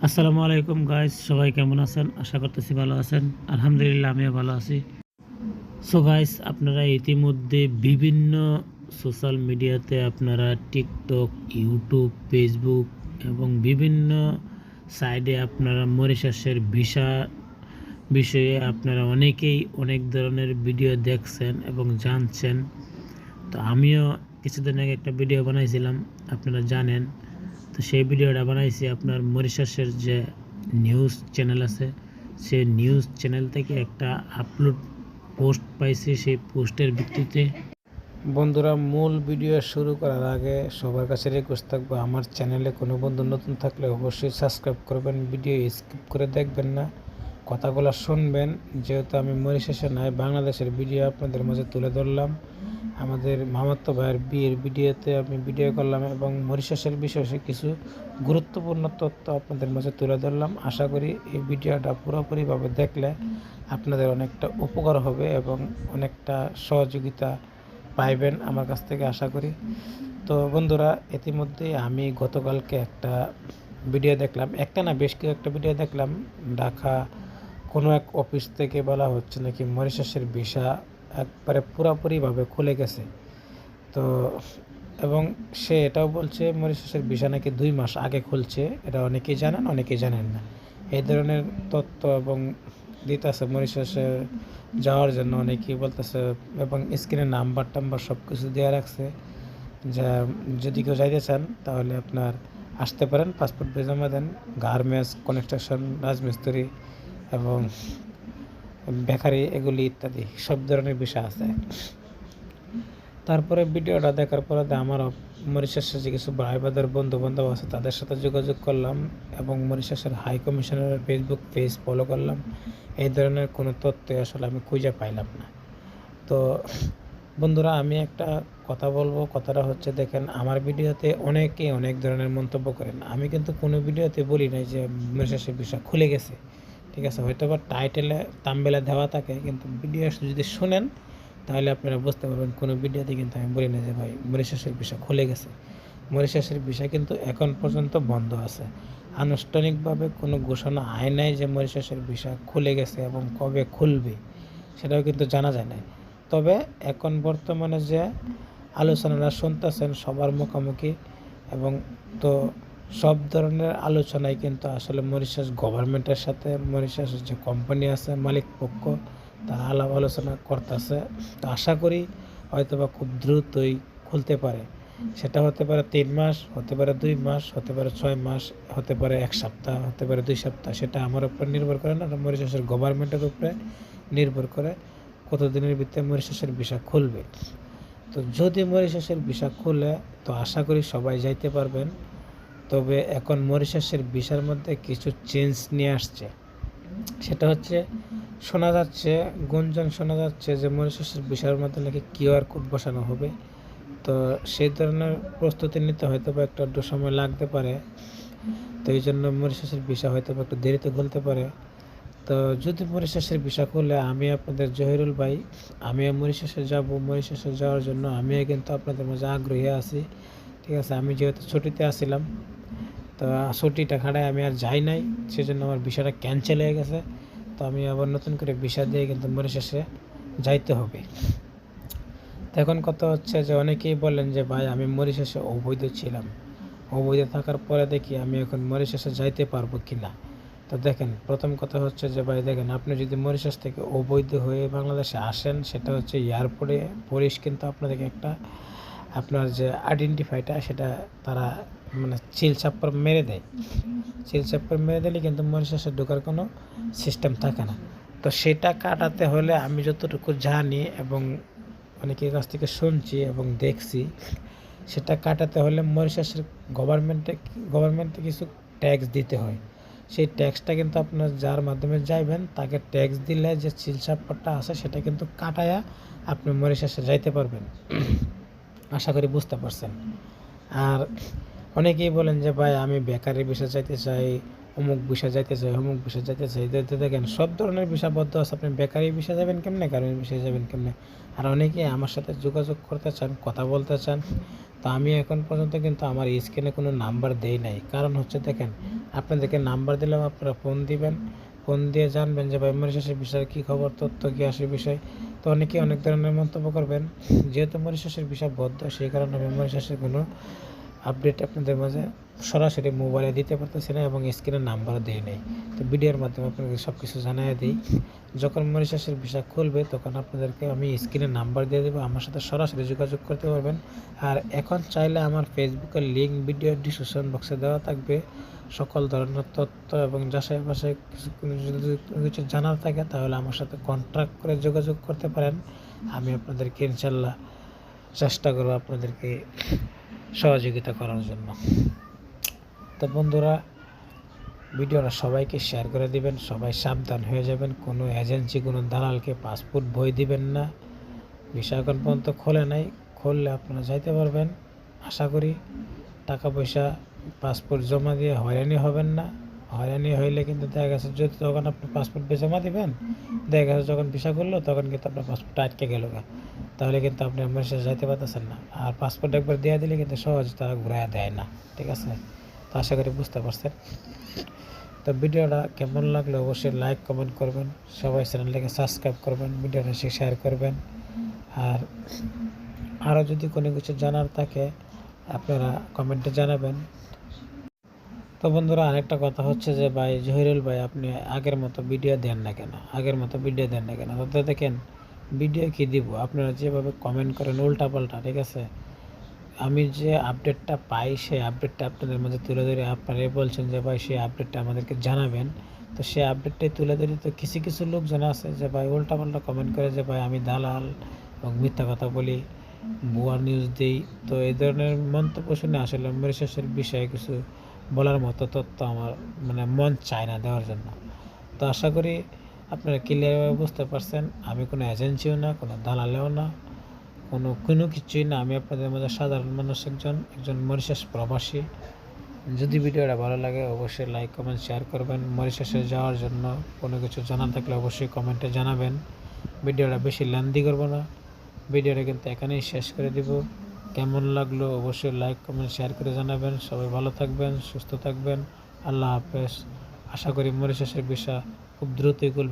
আসসালামু আলাইকুম গাইস, সবাই কেমন আছেন? আশা করতেছি ভালো আছেন। আলহামদুলিল্লাহ আমিও ভালো আছি। সো গাইস, আপনারা ইতিমধ্যে বিভিন্ন সোশ্যাল মিডিয়াতে আপনারা টিকটক, ইউটিউব, ফেসবুক এবং বিভিন্ন সাইডে আপনারা মরিশাসের ভিসা বিষয়ে আপনারা অনেকেই অনেক ধরনের ভিডিও দেখছেন এবং জানছেন। তো আমিও কিছুদিন আগে একটা ভিডিও বানাইছিলাম, আপনারা জানেন। তো সেই ভিডিওটা বানাইছি আপনার মরিশাসের যে নিউজ চ্যানেল আছে, সেই নিউজ চ্যানেল থেকে একটা আপলোড পোস্ট পাইছি। সেই পোস্টের ভিত্তিতে বন্ধুরা, মূল ভিডিও শুরু করার আগে সবার কাছে রিকোয়েস্ট থাকবে, আমার চ্যানেলে কোনো বন্ধু নতুন থাকলে অবশ্যই সাবস্ক্রাইব করবেন, ভিডিও স্কিপ করে দেখবেন না, কথাগুলো শুনবেন। যেহেতু আমি মরিশাসে নাই, বাংলাদেশের ভিডিও আপনাদের মাঝে তুলে ধরলাম। আমাদের মামাতো ভাইয়ের বিয়ের ভিডিওতে আমি ভিডিও করলাম এবং মরিশাসের বিষয়ে কিছু গুরুত্বপূর্ণ তথ্য আপনাদের মাঝে তুলে ধরলাম। আশা করি এই ভিডিওটা পুরোপুরিভাবে দেখলে আপনাদের অনেকটা উপকার হবে এবং অনেকটা সহযোগিতা পাইবেন আমার কাছ থেকে, আশা করি। তো বন্ধুরা, ইতিমধ্যে আমি গতকালকে একটা ভিডিও দেখলাম, একটা না বেশ কয়েকটা ভিডিও দেখলাম। ঢাকা কোনো এক অফিস থেকে বলা হচ্ছে নাকি মরিশাসের ভিসা একবারে পুরোপুরিভাবে খুলে গেছে। তো এবং সে এটাও বলছে মরিশাসের ভিসা নাকি 2 মাস আগে খুলছে। এটা অনেকেই জানেন, অনেকেই জানেন না। এই ধরনের তথ্য এবং দিতেছে মরিশাসে যাওয়ার জন্য অনেকেই বলতেছে, এবং স্ক্রিনে নাম্বার টাম্বার সব কিছু দেওয়া রাখছে। যা যদি কেউ যাইতে চান তাহলে আপনার আসতে পারেন, পাসপোর্ট জমা দেন। গার্মেন্টস, কনস্ট্রাকশন, রাজমিস্ত্রি এবং বেকারি, এগুলি ইত্যাদি সব ধরনের বিষয় আছে। তারপরে ভিডিওটা দেখার পরে আমার মরিশাসের যে কিছু ভাই বাদের বন্ধু বান্ধব আছে তাদের সাথে যোগাযোগ করলাম এবং মরিশাসের হাই কমিশনারের ফেসবুক পেজ ফলো করলাম। এই ধরনের কোনো তথ্য আসলে আমি খুঁজে পাইলাম না। তো বন্ধুরা, আমি একটা কথা বলবো। কথাটা হচ্ছে, দেখেন, আমার ভিডিওতে অনেকেই অনেক ধরনের মন্তব্য করেন। আমি কিন্তু কোনো ভিডিওতে বলি নাই যে মরিশাসের বিষয় খুলে গেছে, ঠিক আছে? হয়তো বা টাইটেলে থাম্বনেলে দেওয়া থাকে, কিন্তু ভিডিও যদি শুনেন তাহলে আপনারা বুঝতে পারবেন কোনো ভিডিওতে কিন্তু আমি বলি না যে ভাই মরিশাসের ভিসা খুলে গেছে। মরিশাসের ভিসা কিন্তু এখন পর্যন্ত বন্ধ আছে। আনুষ্ঠানিকভাবে কোনো ঘোষণা হয় নাই যে মরিশাসের ভিসা খুলে গেছে এবং কবে খুলবে সেটাও কিন্তু জানা যায় না। তবে এখন বর্তমানে যে আলোচনাটা শুনতেছেন সবার মুখোমুখি, এবং তো সব ধরনের আলোচনায় কিন্তু আসলে মরিশাস গভর্নমেন্টের সাথে মরিশাসের যে কোম্পানি আছে মালিক পক্ষ, তারা আলাপ আলোচনা করতেছে। তো আশা করি হয়তো বা খুব দ্রুতই খুলতে পারে। সেটা হতে পারে 3 মাস, হতে পারে 2 মাস, হতে পারে 6 মাস, হতে পারে 1 সপ্তাহ, হতে পারে 2 সপ্তাহ। সেটা আমার উপর নির্ভর করে না, মরিশাসের গভর্নমেন্টের উপরে নির্ভর করে কতদিনের ভিতরে মরিশাসের ভিসা খুলবে। তো যদি মরিশাসের ভিসা খুলে তো আশা করি সবাই যাইতে পারবেন। তবে এখন মরিশাসের ভিসার মধ্যে কিছু চেঞ্জ নিয়ে আসছে। সেটা হচ্ছে, শোনা যাচ্ছে, গুঞ্জন শোনা যাচ্ছে যে মরিশাসের ভিসার মধ্যে নাকি কিউআর কোড বসানো হবে। তো সেই ধরনের প্রস্তুতি নিতে হয়তো বা একটু সময় লাগতে পারে। তো এই জন্য মরিশাসের ভিসা হয়তো বা একটু দেরিতে খুলতে পারে। তো যদি মরিশাসের ভিসা খুলে, আমি আপনাদের জহিরুল ভাই, আমিও মরিশাসে যাব। মরিশাসে যাওয়ার জন্য আমিও কিন্তু আপনাদের মাঝে আগ্রহী আছি, ঠিক আছে? আমি যেহেতু ছুটিতে আসছিলাম, তো ছুটিটা খাটায় আমি আর যাই নাই, সেজন্য আমার ভিসাটা ক্যান্সেল হয়ে গেছে। তো আমি আবার নতুন করে ভিসা দিয়ে কিন্তু মরিশাসে যাইতে হবে। তো এখন কথা হচ্ছে যে অনেকেই বলেন যে ভাই আমি মরিশাসে অবৈধ ছিলাম, অবৈধ থাকার পরে দেখি আমি এখন মরিশাসে যাইতে পারবো কি না। তো দেখেন, প্রথম কথা হচ্ছে যে ভাই দেখেন, আপনি যদি মরিশাস থেকে অবৈধ হয়ে বাংলাদেশে আসেন, সেটা হচ্ছে এয়ারপোর্টে পুলিশ কিন্তু আপনাদেরকে একটা, আপনার যে আইডেন্টিফাইটা সেটা তারা মানে সিল চাপ্পর মেরে দেয়। সিল চাপ্পর মেরে দিলে কিন্তু মরিশাসে ঢোকার কোনো সিস্টেম থাকে না। তো সেটা কাটাতে হলে আমি যতটুকু জানি এবং অনেকের কাছ থেকে শুনছি এবং দেখছি, সেটা কাটাতে হলে মরিশাসের গভর্নমেন্টে কিছু ট্যাক্স দিতে হয়। সেই ট্যাক্সটা কিন্তু আপনার যার মাধ্যমে যাইবেন তাকে ট্যাক্স দিলে যে সিল চাপ্পরটা আছে সেটা কিন্তু কাটায়া আপনি মরিশাসে যাইতে পারবেন। আশা করি বুঝতে পারছেন। আর অনেকেই বলেন যে ভাই আমি বেকারি ভিসা যাইতে চাই, অমুক ভিসা যাইতে চাই, অমুক ভিসা যাইতে চাই। দেখেন সব ধরনের ভিসা বদ্ধ আছে। আপনি বেকারি ভিসা যাবেন কেমনে, গার্মেন্ট ভিসা যাবেন কেমনে? আর অনেকেই আমার সাথে যোগাযোগ করতে চান, কথা বলতে চান। তো আমি এখন পর্যন্ত কিন্তু আমার স্ক্রিনে কোনো নাম্বার দেই নাই। কারণ হচ্ছে দেখেন, আপনাদেরকে নাম্বার দিলাম, আপনারা ফোন দিবেন, ফোন দিয়ে জানবেন যে ভাই মরিশাসের বিষয়ে কী খবর, তথ্য কী আসে বিষয়। তো অনেকেই অনেক ধরনের মন্তব্য করবেন। যেহেতু মরিশাসের বিষয় বদ্ধ, সেই কারণে আমি মরিশাসের কোনো আপডেট আপনাদের মাঝে সরাসরি মোবাইলে দিতে পারতেছি না এবং স্ক্রিনের নাম্বারও দিয়ে নেই। তো ভিডিওর মাধ্যমে আপনাকে সব কিছু জানিয়ে দিই। যখন মরিশাসের ভিসা খুলবে তখন আপনাদেরকে আমি স্ক্রিনের নাম্বার দিয়ে দেবো, আমার সাথে সরাসরি যোগাযোগ করতে পারবেন। আর এখন চাইলে আমার ফেসবুকের লিঙ্ক ভিডিও ডিসক্রিপশন বক্সে দেওয়া থাকবে। সকল ধরনের তথ্য এবং যাচাই বাছাই যদি কিছু জানার থাকে তাহলে আমার সাথে কন্ট্যাক্ট করে যোগাযোগ করতে পারেন। আমি আপনাদেরকে ইনশাল্লাহ চেষ্টা করব আপনাদেরকে সহযোগিতা করার জন্য। তো বন্ধুরা, ভিডিওটা সবাইকে শেয়ার করে দিবেন, সবাই সাবধান হয়ে যাবেন। কোনো এজেন্সি, কোনো দালালকে পাসপোর্ট বই দিবেন না। ভিসা এখন পর্যন্ত খোলে নাই, খুললে আপনারা যাইতে পারবেন। আশা করি টাকা পয়সা পাসপোর্ট জমা দিয়ে হয়রানি হবেন না। হয়রানি হইলে কিন্তু দেখা গেছে যদি তখন আপনি পাসপোর্ট জমা দিবেন, দেখা গেছে যখন ভিসা করলো তখন কিন্তু আপনার পাসপোর্টটা আটকে গেল, তাহলে কিন্তু আপনি মালয়েশিয়া যাইতে পারতেছেন না। আর পাসপোর্ট একবার দিয়ে দিলে কিন্তু সহজে তারা ঘুরাইয়া দেয় না। ঠিক আছে? তো আশা করি বুঝতে পারছেন। তো ভিডিওটা কেমন লাগলো অবশ্যই লাইক কমেন্ট করবেন, সবাই চ্যানেলটাকে সাবস্ক্রাইব করবেন, ভিডিওটা শেয়ার করবেন। আর আরও যদি কোনো কিছু জানার থাকে আপনারা কমেন্টে জানাবেন। তো বন্ধুরা, আরেকটা কথা হচ্ছে যে ভাই জহিরুল ভাই, আপনি আগের মতো ভিডিও দেন না কেন? তো দেখেন, ভিডিও কি দিব, আপনারা যেভাবে কমেন্ট করেন উল্টাপাল্টা, ঠিক আছে? আমি যে আপডেটটা পাই সেই আপডেটটা আপনাদের মাঝে তুলে ধরে আপনারা বলছেন যে ভাই সেই আপডেটটা আমাদেরকে জানাবেন। তো সেই আপডেটটাই তুলে ধরি। তো কিছু কিছু লোকজন আছে যে ভাই উল্টাপাল্টা কমেন্ট করে যে ভাই আমি দালাল এবং মিথ্যা কথা বলি, ভুয়া নিউজ দিই। তো এই ধরনের মন্তব্য শুনে আসলে মরিশাসের বিষয়ে কিছু বলার মতো তথ্য আমার মন চায় না দেওয়ার জন্য। তো আশা করি আপনারা ক্লিয়ারভাবে বুঝতে পারছেন। আমি কোনো এজেন্সিও না, কোনো দালালেও না, কোনো কিছুই না। আমি আপনাদের মধ্যে সাধারণ মানুষ, একজন মরিশাস প্রবাসী। যদি ভিডিওটা ভালো লাগে অবশ্যই লাইক কমেন্ট শেয়ার করবেন। মরিশাসে যাওয়ার জন্য কোনো কিছু জানার থাকলে অবশ্যই কমেন্টে জানাবেন। ভিডিওটা বেশি লেন্দি করব না, ভিডিওটা কিন্তু এখানেই শেষ করে দিব। কেমন লাগলো অবশ্যই লাইক কমেন্ট শেয়ার করে জানাবেন। সবাই ভালো থাকবেন, সুস্থ থাকবেন। আল্লাহ হাফেজ। আশা করি মরিশাসের ভিসা খুব দ্রুতই খুলবে।